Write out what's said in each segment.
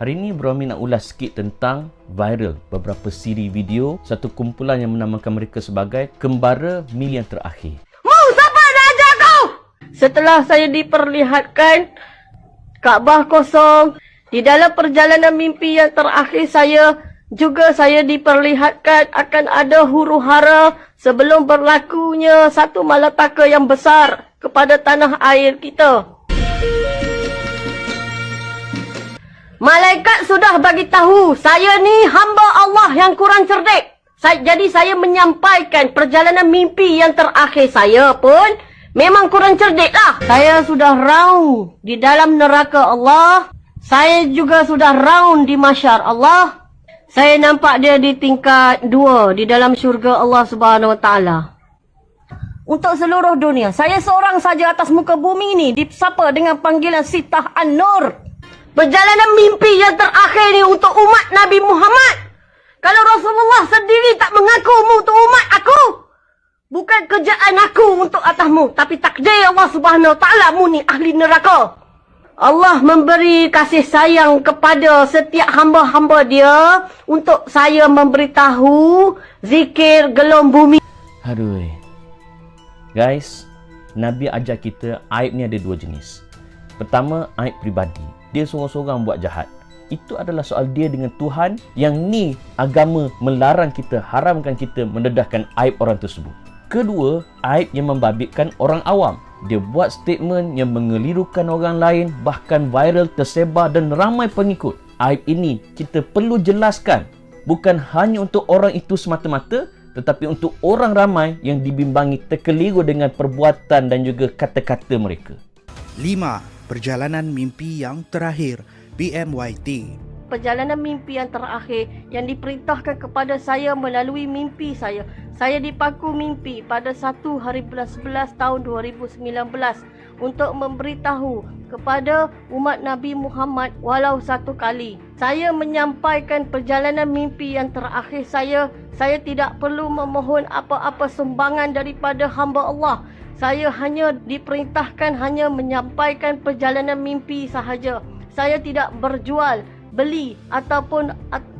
Hari ini Bro Amin nak ulas sikit tentang viral beberapa siri video satu kumpulan yang menamakan mereka sebagai Kembara Mil yang Terakhir. Siapa dah ajar kau? Setelah saya diperlihatkan Kaabah kosong, di dalam perjalanan mimpi yang terakhir saya diperlihatkan akan ada huru-hara sebelum berlakunya satu malapetaka yang besar kepada tanah air kita. Malaikat sudah bagi tahu saya ni hamba Allah yang kurang cerdik. Jadi saya menyampaikan perjalanan mimpi yang terakhir saya pun memang kurang cerdik lah. Saya sudah round di dalam neraka Allah. Saya juga sudah round di mahsyar Allah. Saya nampak dia di tingkat 2 di dalam syurga Allah Subhanahu Wa Taala. Untuk seluruh dunia, saya seorang saja atas muka bumi ni disapa dengan panggilan Sitah An-Nur. Perjalanan mimpi yang terakhir ni untuk umat Nabi Muhammad. Kalau Rasulullah sendiri tak mengaku untuk umat aku, bukan kerjaan aku untuk atasmu, tapi takdir Allah Subhanahu Wa Taala mu ni ahli neraka. Allah memberi kasih sayang kepada setiap hamba-hamba dia untuk saya memberitahu zikir gelom bumi. Aduh. Guys, Nabi ajar kita aib ni ada 2 jenis. Pertama, aib peribadi. Dia seorang-seorang buat jahat. Itu adalah soal dia dengan Tuhan, yang ni agama melarang kita, haramkan kita mendedahkan aib orang tersebut. Kedua, aib yang membabitkan orang awam. Dia buat statement yang mengelirukan orang lain, bahkan viral, tersebar dan ramai pengikut. Aib ini kita perlu jelaskan, bukan hanya untuk orang itu semata-mata, tetapi untuk orang ramai yang dibimbangi terkeliru dengan perbuatan dan juga kata-kata mereka. 5. Perjalanan mimpi yang terakhir, PMYT. Perjalanan mimpi yang terakhir yang diperintahkan kepada saya melalui mimpi saya. Saya dipaku mimpi pada 1/11 tahun 2019 untuk memberitahu kepada umat Nabi Muhammad walau satu kali. Saya menyampaikan perjalanan mimpi yang terakhir saya. Saya tidak perlu memohon apa-apa sumbangan daripada hamba Allah. Saya hanya diperintahkan hanya menyampaikan perjalanan mimpi sahaja. Saya tidak berjual, beli ataupun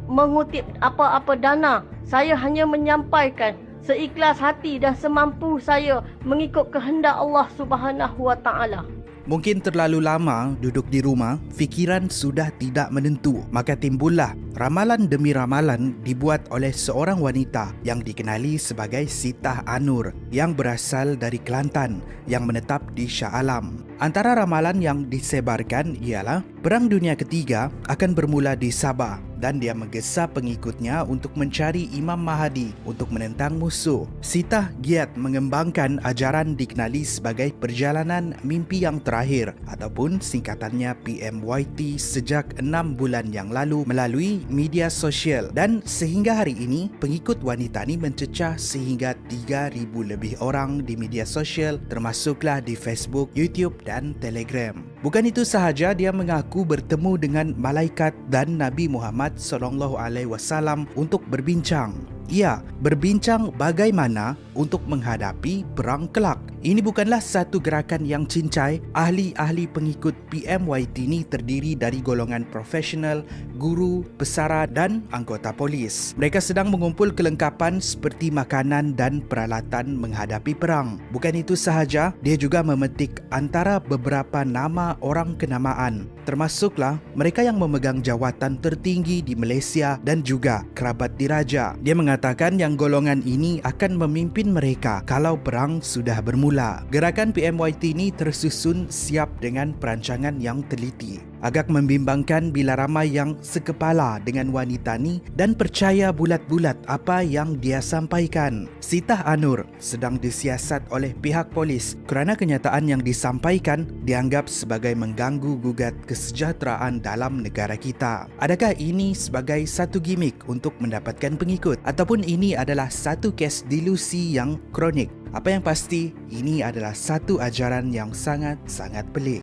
mengutip apa-apa dana. Saya hanya menyampaikan seikhlas hati dan semampu saya mengikut kehendak Allah Subhanahu Wa Taala. Mungkin terlalu lama duduk di rumah, fikiran sudah tidak menentu. Maka timbullah ramalan demi ramalan dibuat oleh seorang wanita yang dikenali sebagai Sitah An-Nur yang berasal dari Kelantan yang menetap di Shah Alam. Antara ramalan yang disebarkan ialah Perang Dunia Ketiga akan bermula di Sabah dan dia menggesa pengikutnya untuk mencari Imam Mahdi untuk menentang musuh. Sitah giat mengembangkan ajaran dikenali sebagai Perjalanan Mimpi yang Terakhir ataupun singkatannya PMYT sejak 6 bulan yang lalu melalui media sosial, dan sehingga hari ini pengikut wanita ini mencecah sehingga 3,000 lebih orang di media sosial, termasuklah di Facebook, YouTube dan Telegram. Bukan itu sahaja, dia mengaku bertemu dengan malaikat dan Nabi Muhammad SAW untuk berbincang. Ia berbincang bagaimana untuk menghadapi perang kelak. Ini bukanlah satu gerakan yang cincai. Ahli-ahli pengikut PMYT ini terdiri dari golongan profesional, guru, pesara dan anggota polis. Mereka sedang mengumpul kelengkapan seperti makanan dan peralatan menghadapi perang. Bukan itu sahaja, dia juga memetik antara beberapa nama orang kenamaan, termasuklah mereka yang memegang jawatan tertinggi di Malaysia dan juga kerabat diraja. Dia mengatakan yang golongan ini akan memimpin mereka kalau perang sudah bermula. Gerakan PMYT ini tersusun siap dengan perancangan yang teliti. Agak membimbangkan bila ramai yang sekepala dengan wanita ni dan percaya bulat-bulat apa yang dia sampaikan. Sitah An-Nur sedang disiasat oleh pihak polis kerana kenyataan yang disampaikan dianggap sebagai mengganggu gugat kesejahteraan dalam negara kita. Adakah ini sebagai satu gimik untuk mendapatkan pengikut ataupun ini adalah satu kes delusi yang kronik? Apa yang pasti, ini adalah satu ajaran yang sangat-sangat pelik.